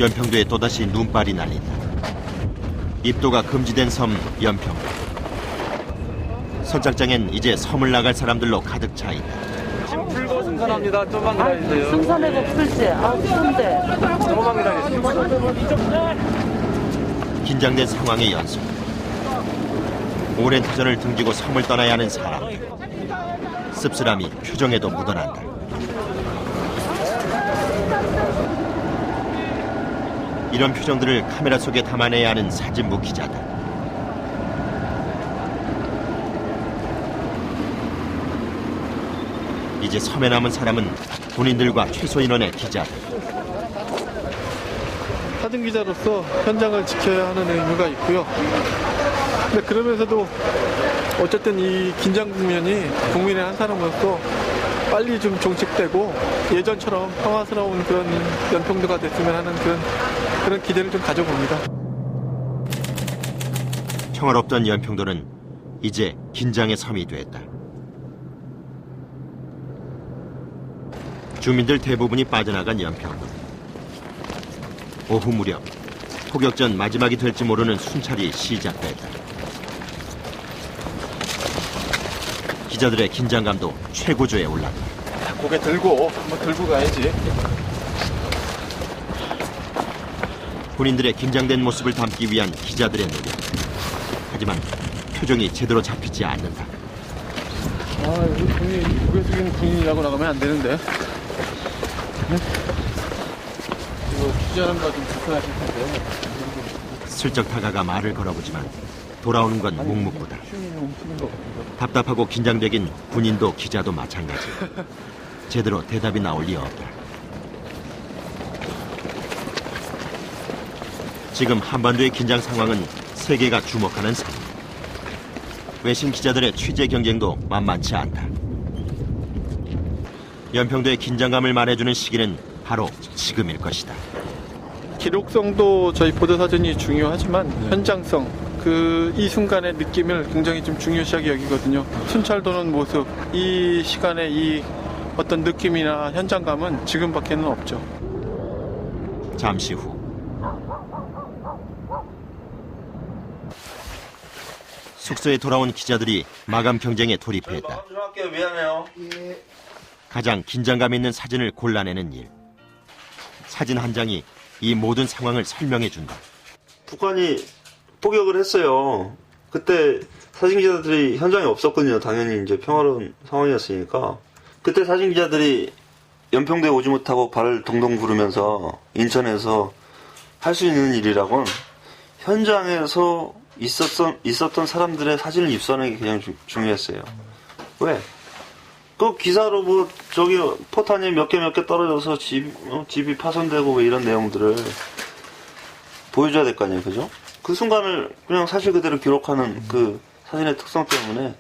연평도에 또다시 눈발이 날린다. 입도가 금지된 섬 연평도. 선착장엔 이제 섬을 나갈 사람들로 가득 차 있다. 지금 풀고 승선합니다. 좀만 기다리세요. 승선해고 풀지. 추운데. 조금만 기다리세요. 긴장된 상황의 연속. 오랜 터전을 등지고 섬을 떠나야 하는 사람. 씁쓸함이 표정에도 묻어난다. 이런 표정들을 카메라 속에 담아내야 하는 사진부 기자들. 이제 섬에 남은 사람은 군인들과 최소 인원의 기자들. 사진기자로서 현장을 지켜야 하는 의무가 있고요. 근데 그러면서도 어쨌든 이 긴장 국면이 국민의 한 사람으로서 빨리 좀 종식되고 예전처럼 평화스러운 그런 연평도가 됐으면 하는 그런 기대를 좀 가져봅니다. 평화롭던 연평도는 이제 긴장의 섬이 됐다. 주민들 대부분이 빠져나간 연평도. 오후 무렵 포격전 마지막이 될지 모르는 순찰이 시작됐다. 기자들의 긴장감도 최고조에 올랐다. 고개 들고 한번 들고 가야지. 군인들의 긴장된 모습을 담기 위한 기자들의 노력. 하지만 표정이 제대로 잡히지 않는다. 우리 군인, 고개 숙이는 군인이라고 나가면 안 되는데. 네? 이거 기자람과 좀 불편하실 텐데. 슬쩍 다가가 말을 걸어보지만 돌아오는 건 묵묵부다. 답답하고 긴장되긴 군인도 기자도 마찬가지. 제대로 대답이 나올 리 없다. 지금 한반도의 긴장 상황은 세계가 주목하는 상황. 외신 기자들의 취재 경쟁도 만만치 않다. 연평도의 긴장감을 말해주는 시기는 바로 지금일 것이다. 기록성도 저희 보도사진이 중요하지만 현장성, 이 순간의 느낌을 굉장히 좀 중요시하게 여기거든요. 순찰 도는 모습, 이 시간에 이 어떤 느낌이나 현장감은 지금밖에는 없죠. 잠시 후 숙소에 돌아온 기자들이 마감 경쟁에 돌입했다. 좀 할게요. 미안해요. 가장 긴장감 있는 사진을 골라내는 일. 사진 한 장이 이 모든 상황을 설명해준다. 북한이 포격을 했어요. 그때 사진기자들이 현장에 없었거든요. 당연히 이제 평화로운 상황이었으니까. 그때 사진기자들이 연평도에 오지 못하고 발을 동동 구르면서 인천에서 할 수 있는 일이라곤 현장에서 있었던 사람들의 사진을 입수하는 게 그냥 중요했어요. 왜? 그 기사로 저기 포탄이 몇 개 떨어져서 집이 파손되고 이런 내용들을 보여줘야 될 거 아니에요. 그죠? 그 순간을 그냥 사실 그대로 기록하는 그 사진의 특성 때문에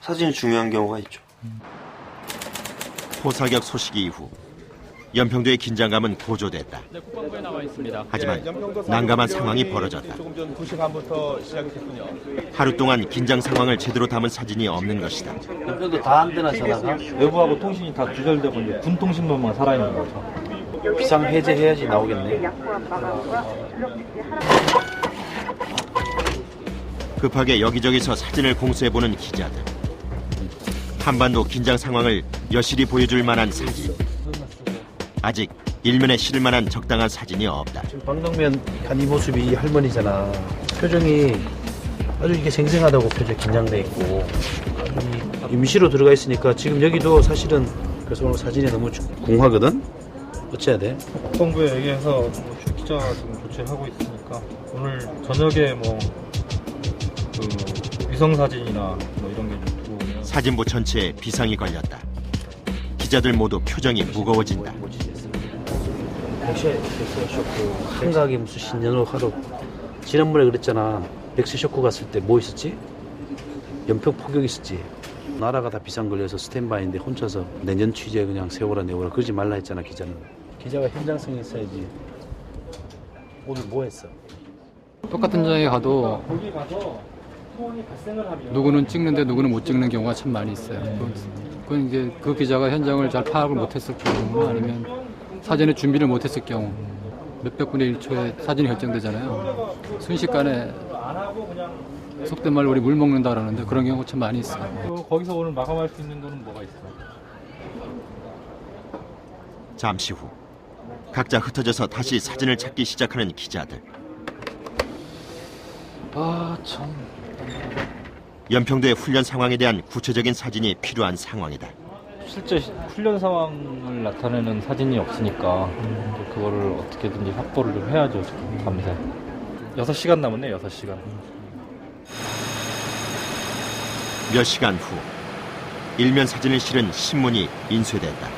사진이 중요한 경우가 있죠. 포사격 소식 이후 연평도의 긴장감은 고조됐다. 하지만 난감한 상황이 벌어졌다. 하루 동안 긴장 상황을 제대로 담은 사진이 없는 것이다. 연평도 다 안 되나 전화가? 외부하고 통신이 다 두절되고 이제 군 통신망만 살아있는 거죠. 비상 해제해야지 나오겠네. 급하게 여기저기서 사진을 공수해보는 기자들. 한반도 긴장 상황을 여실히 보여줄 만한 사진. 아직 일면에 실을 만한 적당한 사진이 없다. 지금 방독면 한 이 모습이 이 할머니잖아. 표정이 아주 이게 생생하다고 표정 긴장돼 있고 임시로 들어가 있으니까 지금 여기도 사실은 그래서 오늘 사진이 너무 궁하거든. 어찌해야 돼? 국방부에 얘기해서 기자 지금 조치하고 있으니까 오늘 저녁에 위성 사진이나 이런 게 좀 들어오면 사진부 전체에 비상이 걸렸다. 기자들 모두 표정이 무거워진다. 백세 쇼크 한각이 무슨 신년으로 하루 지난번에 그랬잖아. 백세 쇼크 갔을 때 뭐 있었지? 연평 포격 있었지. 나라가 다 비상 걸려서 스탠바이인데 혼자서 내년 취재 그냥 세워라 내워라 그러지 말라 했잖아. 기자는 기자가 현장성이 있어야지. 오늘 뭐 했어? 똑같은 장에 가도 누구는 찍는데 누구는 못 찍는 경우가 참 많이 있어요. 그건 이제 그 기자가 현장을 잘 파악을 못했을 경우 아니면 사전에 준비를 못했을 경우 몇백 분의 1초에 사진이 결정되잖아요. 순식간에 속된 말로 우리 물 먹는다 그러는데 그런 경우가 참 많이 있어요. 거기서 오늘 마감할 수 있는 거는 뭐가 있어요? 잠시 후 각자 흩어져서 다시 사진을 찾기 시작하는 기자들. 아, 참. 연평도의 훈련 상황에 대한 구체적인 사진이 필요한 상황이다. 실제 훈련 상황을 나타내는 사진이 없으니까 또 그거를 어떻게든지 확보를 좀 해야죠. 지금 밤새 6시간 남았네. 6시간. 몇 시간 후 일면 사진을 실은 신문이 인쇄됐다.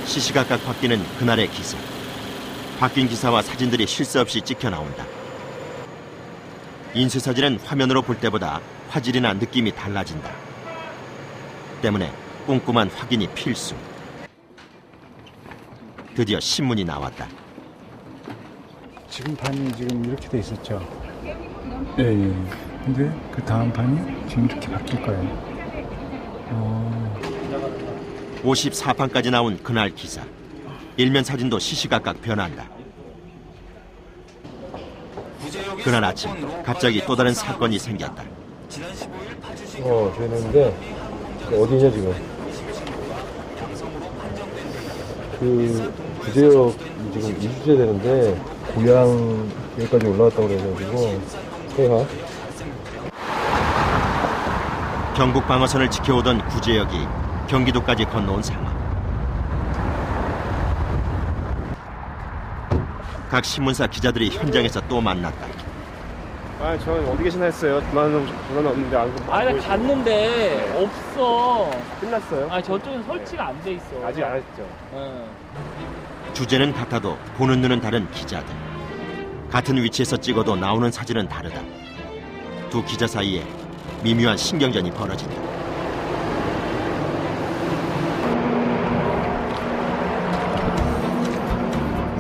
시시각각 바뀌는 그날의 기사. 바뀐 기사와 사진들이 쉴 새 없이 찍혀 나온다. 인쇄 사진은 화면으로 볼 때보다 화질이나 느낌이 달라진다. 때문에 꼼꼼한 확인이 필수. 드디어 신문이 나왔다. 지금 판이 지금 이렇게 돼 있었죠. 예, 예. 근데 그 다음 판이 지금 이렇게 바뀔 거예요. 54판까지 나온 그날 기사. 일면 사진도 시시각각 변한다. 그날 아침 갑자기 또 다른 사건이 생겼다. 되는데 어디냐 지금? 그 구제역 지금 이주제 되는데 고향 여기까지 올라왔다고 그래가지고 해가 경북 방어선을 지켜오던 구제역이 경기도까지 건너온 상황. 각 신문사 기자들이 현장에서 또 만났다. 아, 저는 어디 계시나 했어요. 전화는 없는데 안 아니 나 갔는데 없어. 끝났어요. 아니 저쪽은 설치가 안 돼 있어. 아직 안 했죠. 응. 주제는 같아도 보는 눈은 다른 기자들. 같은 위치에서 찍어도 나오는 사진은 다르다. 두 기자 사이에 미묘한 신경전이 벌어진다.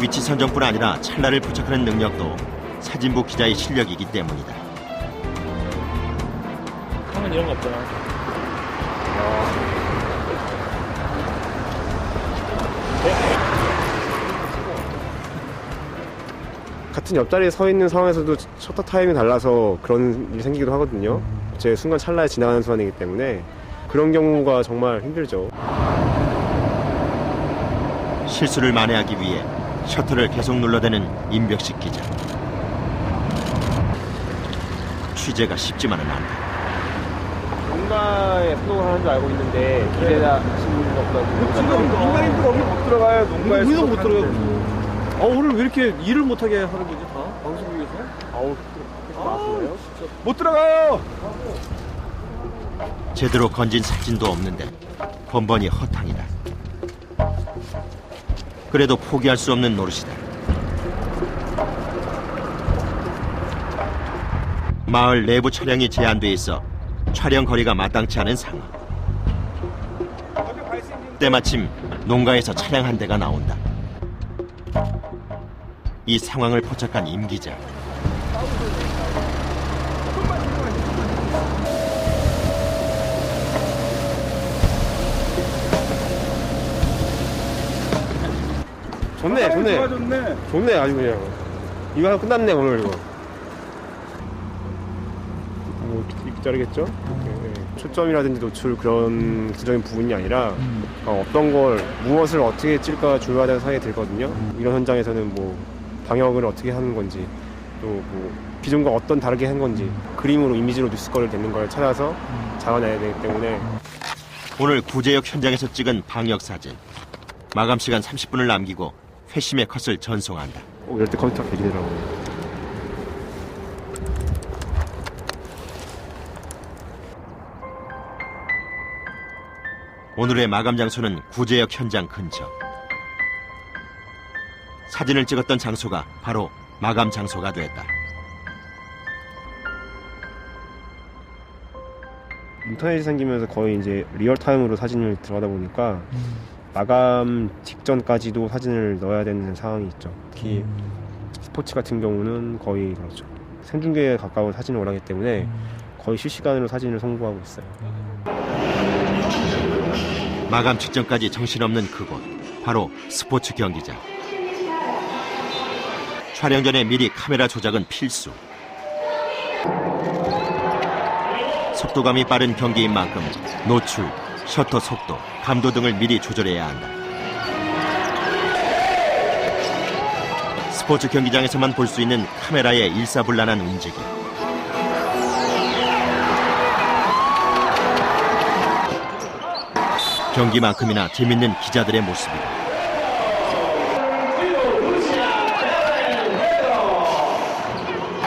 위치 선정뿐 아니라 찰나를 포착하는 능력도 사진부 기자의 실력이기 때문이다. 형은 이런 거 없잖아. 같은 옆자리에 서 있는 상황에서도 셔터 타임이 달라서 그런 일이 생기기도 하거든요. 제 순간 찰나에 지나가는 순간이기 때문에 그런 경우가 정말 힘들죠. 실수를 만회하기 위해 셔터를 계속 눌러대는 임벽식 기자. 취재가 쉽지만은 않다. 농가에 소속을 하는 줄 알고 있는데 기대다 하시는 것보다 지금 농가인들 거기 못 들어가요. 농가에 우리도 못 들어가요. 오늘 왜 이렇게 일을 못하게 하는 거지 다? 방송국에서? 나왔어요? 못 들어가요. 제대로 건진 사진도 없는데 번번이 허탕이다. 그래도 포기할 수 없는 노릇이다. 마을 내부 촬영이 제한돼 있어 촬영 거리가 마땅치 않은 상황. 때마침 농가에서 차량 한 대가 나온다. 이 상황을 포착한 임 기자. 좋네 아주 그냥. 이거 하나 끝났네 오늘 이거. 뭐 이렇게 자르겠죠? 초점이라든지 노출 그런 구체적인 부분이 아니라 어떤 걸 무엇을 어떻게 찔까 중요하다는 생각이 들거든요. 이런 현장에서는 뭐 방역을 어떻게 하는 건지 또 뭐 기존과 어떤 다르게 한 건지 그림으로 이미지로 뉴스거리를 내는 걸 찾아서 잡아내야 되기 때문에 오늘 구제역 현장에서 찍은 방역 사진. 마감 시간 30분을 남기고 회심의 컷을 전송한다. 이럴 때 컴퓨터가 되더라고요. 오늘의 마감 장소는 구제역 현장 근처. 사진을 찍었던 장소가 바로 마감 장소가 됐다. 인터넷이 생기면서 거의 이제 리얼타임으로 사진을 들어가다 보니까 마감 직전까지도 사진을 넣어야 되는 상황이 있죠. 특히 스포츠 같은 경우는 거의 그렇죠. 생중계에 가까운 사진을 원하기 때문에 거의 실시간으로 사진을 송부하고 있어요. 마감 직전까지 정신없는 그곳. 바로 스포츠 경기장. 촬영 전에 미리 카메라 조작은 필수. 속도감이 빠른 경기인 만큼 노출, 셔터 속도, 감도 등을 미리 조절해야 한다. 스포츠 경기장에서만 볼 수 있는 카메라의 일사불란한 움직임. 경기만큼이나 재밌는 기자들의 모습이다.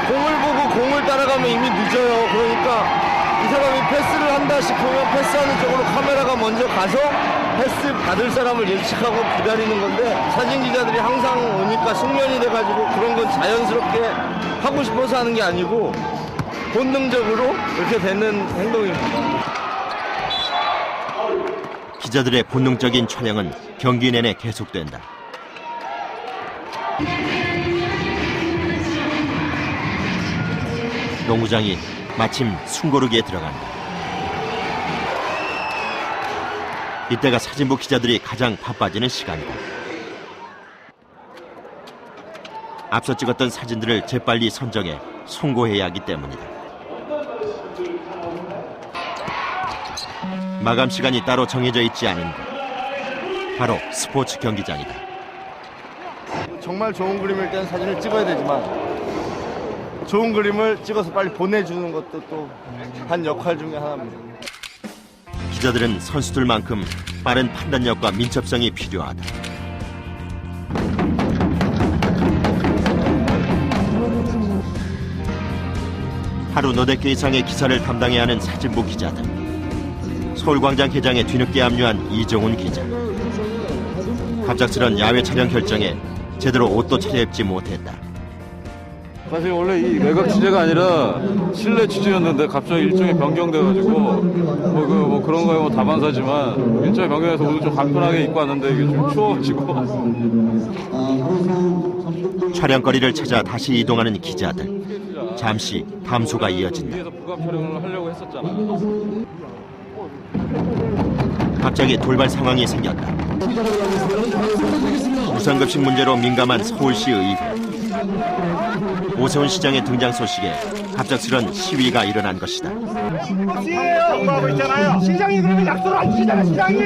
공을 보고 공을 따라가면 이미 늦어요. 그러니까 이 사람이 패스를 한다 싶으면 패스하는 쪽으로 카메라가 먼저 가서 패스 받을 사람을 예측하고 기다리는 건데, 사진 기자들이 항상 오니까 숙련이 돼가지고 그런 건 자연스럽게 하고 싶어서 하는 게 아니고 본능적으로 이렇게 되는 행동입니다. 기자들의 본능적인 촬영은 경기 내내 계속된다. 농구장이 마침 숨고르기에 들어간다. 이때가 사진부 기자들이 가장 바빠지는 시간이다. 앞서 찍었던 사진들을 재빨리 선정해 송고해야 하기 때문이다. 마감 시간이 따로 정해져 있지 않은 곳, 바로 스포츠 경기장이다. 정말 좋은 그림일 때는 사진을 찍어야 되지만 좋은 그림을 찍어서 빨리 보내주는 것도 또 한 역할 중에 하나입니다. 기자들은 선수들만큼 빠른 판단력과 민첩성이 필요하다. 하루 너댓 개 이상의 기사를 담당해야 하는 사진부 기자들. 서울광장 개장에 뒤늦게 합류한 이종훈 기자. 갑작스런 야외 촬영 결정에 제대로 옷도 차려입지 못했다. 사실 원래 이 외곽 취재가 아니라 실내 취재였는데 갑자기 일정이 변경돼가지고 뭐 그런 거에 뭐 다반사지만 일정이 변경해서 오늘 좀 간편하게 입고 왔는데 이게 좀 추워가지고. 촬영거리를 찾아 다시 이동하는 기자들. 잠시 담소가 이어진다. 뒤에서 부감 촬영을 하려고 했었잖아. 갑자기 돌발 상황이 생겼다. 우상급식 문제로 민감한 서울시 의회. 오세훈 시장의 등장 소식에 갑작스런 시위가 일어난 것이다. 정부하고 있잖아요. 시장이 그러면 약속을 안 지키잖아, 시장이.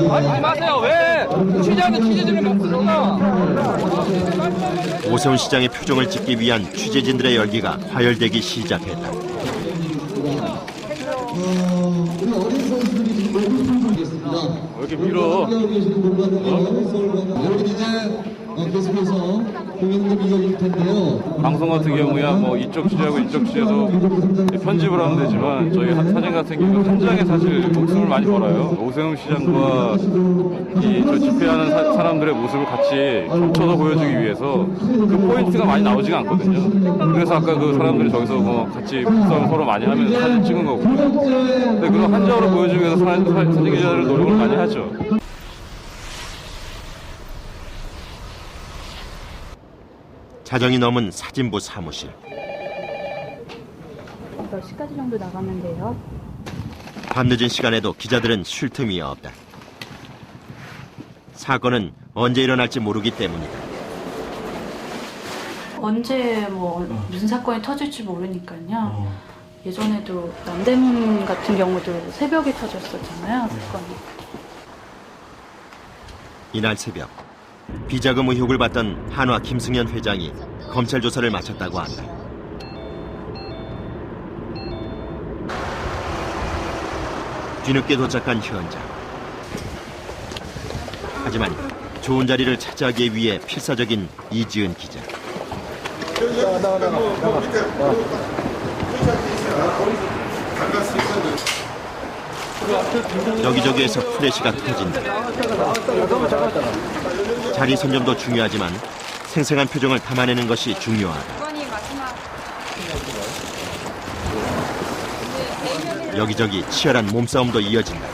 하지 마세요. 왜? 취재하는 취재진을 막습니까? 오세훈 시장의 표정을 찍기 위한 취재진들의 열기가 과열되기 시작했다. 왜 이렇게 밀어? 방송 같은 경우야 뭐 이쪽 취재하고 이쪽 취재도 편집을 하면 되지만 저희 사진 같은 경우 한 장에 사실 목숨을 많이 걸어요. 오세훈 시장과 저 집회하는 사람들의 모습을 같이 겹쳐서 보여주기 위해서 그 포인트가 많이 나오지가 않거든요. 그래서 아까 그 사람들이 저기서 뭐 같이 복사를 서로 많이 하면서 사진 찍은 거고요. 근데 그걸 한장으로 보여주기 위해서 사진 기자들 노력을 많이 하죠. 자정이 넘은 사진부 사무실. 10시까지 정도 나가면 돼요. 밤늦은 시간에도 기자들은 쉴 틈이 없다. 사건은 언제 일어날지 모르기 때문이다. 언제 무슨 사건이 터질지 모르니까요. 예전에도 남대문 같은 경우도 새벽에 터졌었잖아요. 사건이. 이날 새벽 비자금 의혹을 받던 한화 김승현 회장이 검찰 조사를 마쳤다고 한다. 뒤늦게 도착한 현장. 하지만 좋은 자리를 차지하기 위해 필사적인 이지은 기자. 여기저기에서 플래시가 터진다. 자리 선점도 중요하지만 생생한 표정을 담아내는 것이 중요하다. 여기저기 치열한 몸싸움도 이어진다.